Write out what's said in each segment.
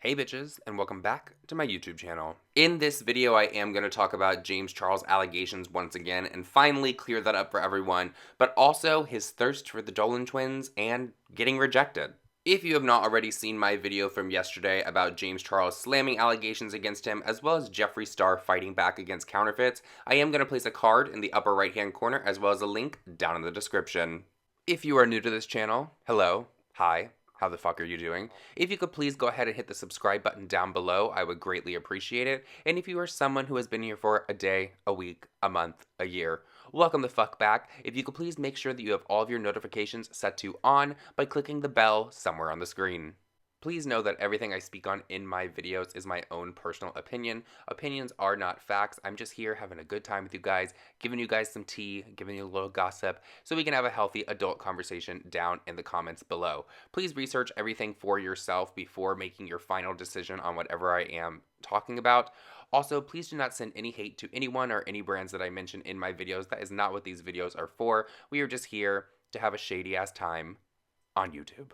Hey bitches, and welcome back to my YouTube channel. In this video, I am going to talk about James Charles' allegations once again and finally clear that up for everyone, but also his thirst for the Dolan twins and getting rejected. If you have not already seen my video from yesterday about James Charles slamming allegations against him, as well as Jeffree Star fighting back against counterfeits, I am going to place a card in the upper right hand corner as well as a link down in the description. If you are new to this channel, hello, hi. How the fuck are you doing? If you could please go ahead and hit the subscribe button down below, I would greatly appreciate it. And if you are someone who has been here for a day, a week, a month, a year, welcome the fuck back. If you could please make sure that you have all of your notifications set to on by clicking the bell somewhere on the screen. Please know that everything I speak on in my videos is my own personal opinion. Opinions are not facts. I'm just here having a good time with you guys, giving you guys some tea, giving you a little gossip, so we can have a healthy adult conversation down in the comments below. Please research everything for yourself before making your final decision on whatever I am talking about. Also, please do not send any hate to anyone or any brands that I mention in my videos. That is not what these videos are for. We are just here to have a shady ass time on YouTube.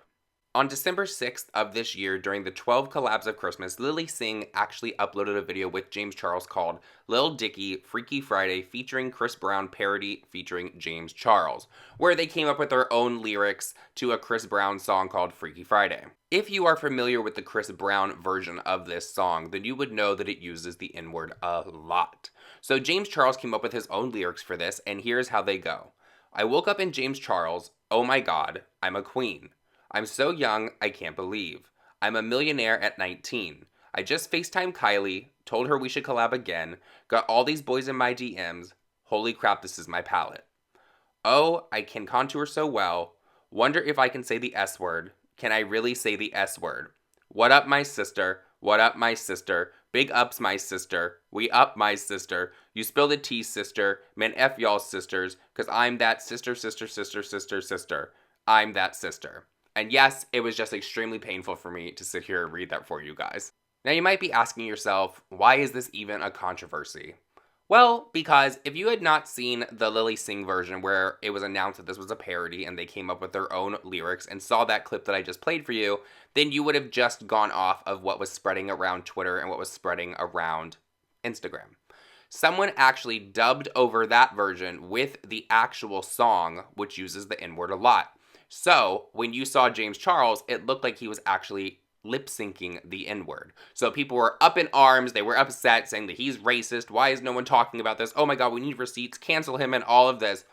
On December 6th of this year, during the 12 Collabs of Christmas, Lily Singh actually uploaded a video with James Charles called Lil Dicky Freaky Friday featuring Chris Brown parody featuring James Charles, where they came up with their own lyrics to a Chris Brown song called Freaky Friday. If you are familiar with the Chris Brown version of this song, then you would know that it uses the N-word a lot. So James Charles came up with his own lyrics for this, and here's how they go. I woke up in James Charles, oh my god, I'm a queen. I'm so young, I can't believe. I'm a millionaire at 19. I just FaceTimed Kylie, told her we should collab again, got all these boys in my DMs. Holy crap, this is my palette. Oh, I can contour so well. Wonder if I can say the S word. Can I really say the S word? What up, my sister? What up, my sister? Big ups, my sister. We up, my sister. You spill the tea, sister. Man, F y'all sisters, cause I'm that sister. I'm that sister. And yes, it was just extremely painful for me to sit here and read that for you guys. Now you might be asking yourself, why is this even a controversy? Well, because if you had not seen the Lily Singh version where it was announced that this was a parody and they came up with their own lyrics and saw that clip that I just played for you, then you would have just gone off of what was spreading around Twitter and what was spreading around Instagram. Someone actually dubbed over that version with the actual song, which uses the N-word a lot. So, when you saw James Charles, it looked like he was actually lip-syncing the N-word. So people were up in arms, they were upset, saying that he's racist, why is no one talking about this, oh my god, we need receipts, cancel him, and all of this.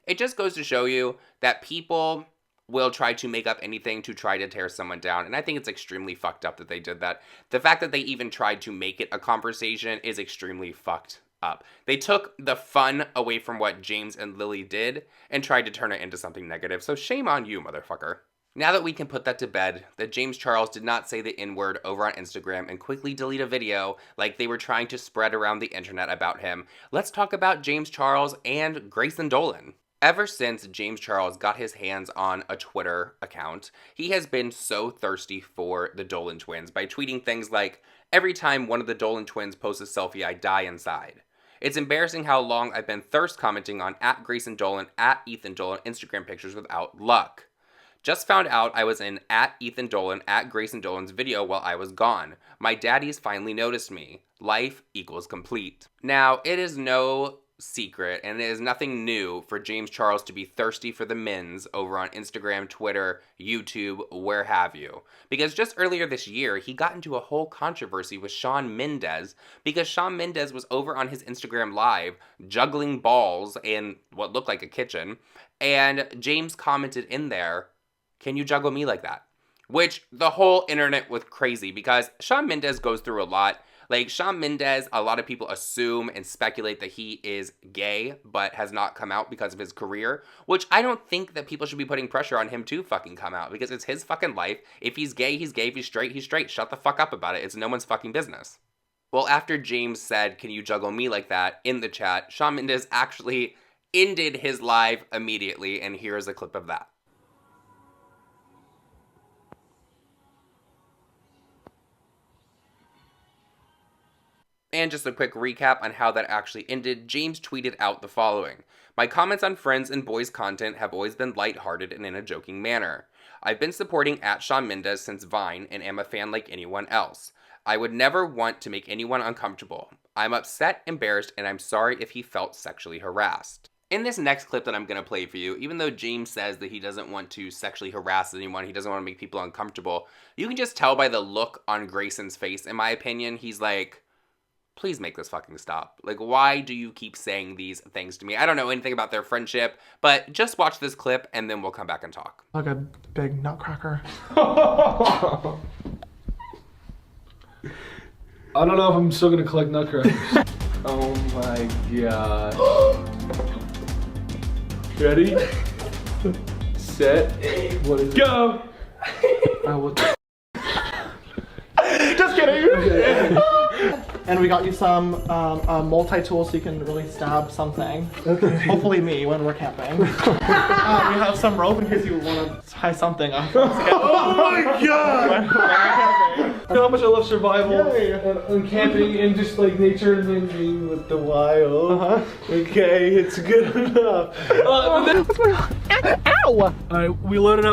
It just goes to show you that people will try to make up anything to try to tear someone down, and I think it's extremely fucked up that they did that. The fact that they even tried to make it a conversation is extremely fucked up. They took the fun away from what James and Lily did and tried to turn it into something negative, so shame on you, motherfucker. Now that we can put that to bed, that James Charles did not say the N-word over on Instagram and quickly delete a video like they were trying to spread around the internet about him, let's talk about James Charles and Grayson Dolan. Ever since James Charles got his hands on a Twitter account, he has been so thirsty for the Dolan twins by tweeting things like, every time one of the Dolan twins posts a selfie, I die inside. It's embarrassing how long I've been thirst commenting on @Grayson Dolan, @Ethan Dolan Instagram pictures without luck. Just found out I was in @Ethan Dolan, @Grayson Dolan's video while I was gone. My daddies finally noticed me. Life equals complete. Now, it is no secret, and it is nothing new for James Charles to be thirsty for the men's over on Instagram, Twitter, YouTube, where have you. Because just earlier this year, he got into a whole controversy with Shawn Mendes because Shawn Mendes was over on his Instagram Live juggling balls in what looked like a kitchen, and James commented in there, can you juggle me like that? Which the whole internet was crazy because Shawn Mendes goes through a lot. Like, Shawn Mendes, a lot of people assume and speculate that he is gay, but has not come out because of his career, which I don't think that people should be putting pressure on him to fucking come out, because it's his fucking life. If he's gay, he's gay. If he's straight, he's straight. Shut the fuck up about it. It's no one's fucking business. Well, after James said, can you juggle me like that, in the chat, Shawn Mendes actually ended his live immediately, and here's a clip of that. And just a quick recap on how that actually ended, James tweeted out the following. My comments on Friends and Boys content have always been lighthearted and in a joking manner. I've been supporting @Shawn Mendes since Vine and am a fan like anyone else. I would never want to make anyone uncomfortable. I'm upset, embarrassed, and I'm sorry if he felt sexually harassed. In this next clip that I'm going to play for you, even though James says that he doesn't want to sexually harass anyone, he doesn't want to make people uncomfortable, you can just tell by the look on Grayson's face, in my opinion, he's like, please make this fucking stop. Like, why do you keep saying these things to me? I don't know anything about their friendship, but just watch this clip and then we'll come back and talk. Like a big nutcracker. I don't know if I'm still gonna collect nutcrackers. Oh my god. Ready? Set. What is it? Go! What the Just kidding! okay. And we got you some multi-tool so you can really stab something. Okay. Hopefully me when we're camping. We have some rope in case you want to tie something up. Oh my god! You know how much I love survival and camping and just like nature and then being with the wild. Okay, it's good enough. What's going on? Ow! Alright, we loaded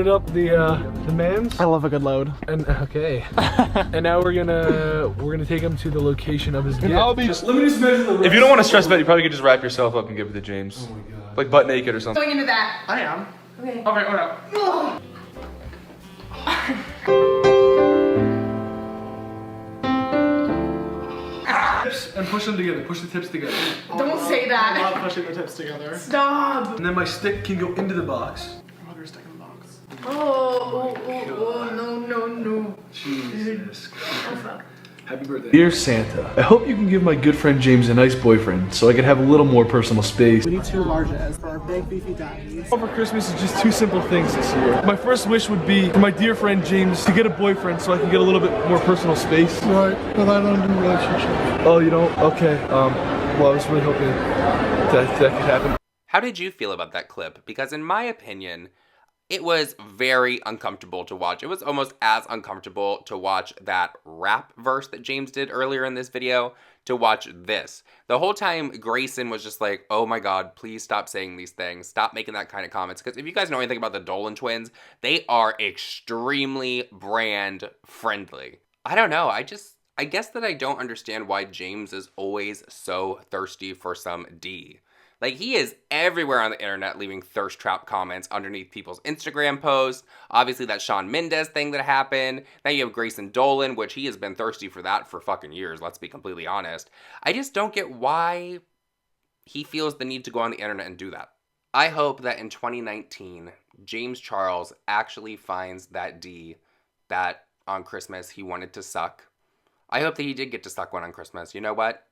up the mans. I love a good load. And okay. And now we're gonna take him to the location of his gift. Let me just measure the. If you don't want to stress about it, you probably could just wrap yourself up and give it to James. Oh my god. Like butt naked or something. Going into that. I am. Okay. Okay, hold And push them together. Push the tips together. Don't say that. I'm not pushing the tips together. Stop. And then my stick can go into the box. Oh, there's a stick in the box. Oh, no. Jesus. Oh, fuck. Happy birthday. Dear Santa, I hope you can give my good friend James a nice boyfriend so I can have a little more personal space. We need 2 larges for our big beefy daddies. For Christmas is just 2 simple things this year. My first wish would be for my dear friend James to get a boyfriend so I can get a little bit more personal space. Right, but I don't do relationships. Oh, you don't? Okay. Well, I was really hoping that could happen. How did you feel about that clip? Because in my opinion, it was very uncomfortable to watch. It was almost as uncomfortable to watch that rap verse that James did earlier in this video to watch this. The whole time Grayson was just like, oh my god, please stop saying these things. Stop making that kind of comments. Because if you guys know anything about the Dolan twins, they are extremely brand friendly. I don't know. I guess that I don't understand why James is always so thirsty for some D. Like, he is everywhere on the internet leaving thirst trap comments underneath people's Instagram posts. Obviously, that Shawn Mendes thing that happened. Now you have Grayson Dolan, which he has been thirsty for that for fucking years, let's be completely honest. I just don't get why he feels the need to go on the internet and do that. I hope that in 2019, James Charles actually finds that D that on Christmas he wanted to suck. I hope that he did get to suck one on Christmas. You know what?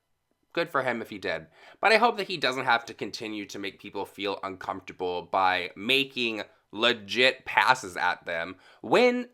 Good for him if he did. But I hope that he doesn't have to continue to make people feel uncomfortable by making legit passes at them when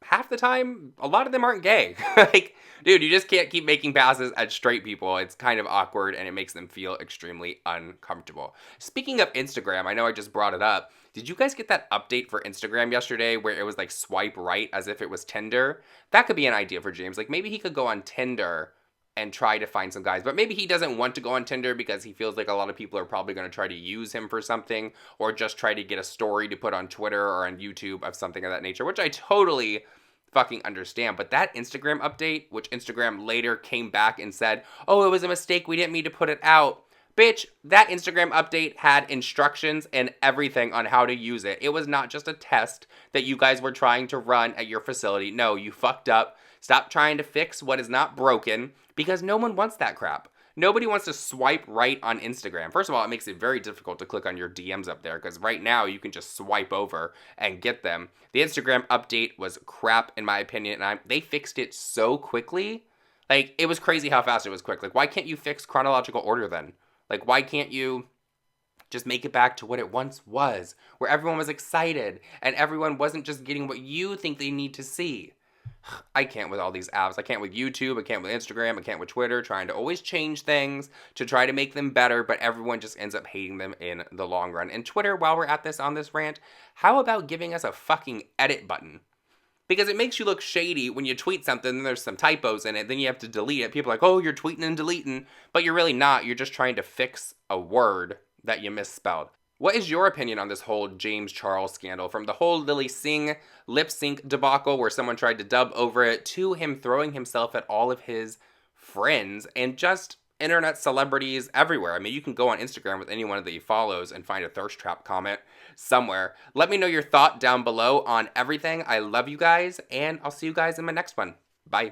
half the time, a lot of them aren't gay. Like, dude, you just can't keep making passes at straight people. It's kind of awkward and it makes them feel extremely uncomfortable. Speaking of Instagram, I know I just brought it up. Did you guys get that update for Instagram yesterday where it was like swipe right as if it was Tinder? That could be an idea for James. Like, maybe he could go on Tinder and try to find some guys. But maybe he doesn't want to go on Tinder because he feels like a lot of people are probably going to try to use him for something or just try to get a story to put on Twitter or on YouTube of something of that nature, which I totally fucking understand. But that Instagram update, which Instagram later came back and said, oh, it was a mistake, we didn't mean to put it out. Bitch, that Instagram update had instructions and everything on how to use it. It was not just a test that you guys were trying to run at your facility. No, you fucked up. Stop trying to fix what is not broken because no one wants that crap. Nobody wants to swipe right on Instagram. First of all, it makes it very difficult to click on your DMs up there because right now you can just swipe over and get them. The Instagram update was crap in my opinion, and they fixed it so quickly. Like, it was crazy how fast it was quick. Like, why can't you fix chronological order then? Like, why can't you just make it back to what it once was, where everyone was excited and everyone wasn't just getting what you think they need to see? I can't with all these apps. I can't with YouTube. I can't with Instagram. I can't with Twitter, trying to always change things to try to make them better, but everyone just ends up hating them in the long run. And Twitter, while we're at this on this rant, how about giving us a fucking edit button? Because it makes you look shady when you tweet something and there's some typos in it, then you have to delete it. People are like, oh, you're tweeting and deleting, but you're really not. You're just trying to fix a word that you misspelled. What is your opinion on this whole James Charles scandal? From the whole Lily Singh lip sync debacle where someone tried to dub over it, to him throwing himself at all of his friends and just internet celebrities everywhere. I mean, you can go on Instagram with anyone that he follows and find a thirst trap comment somewhere. Let me know your thought down below on everything. I love you guys, and I'll see you guys in my next one. Bye.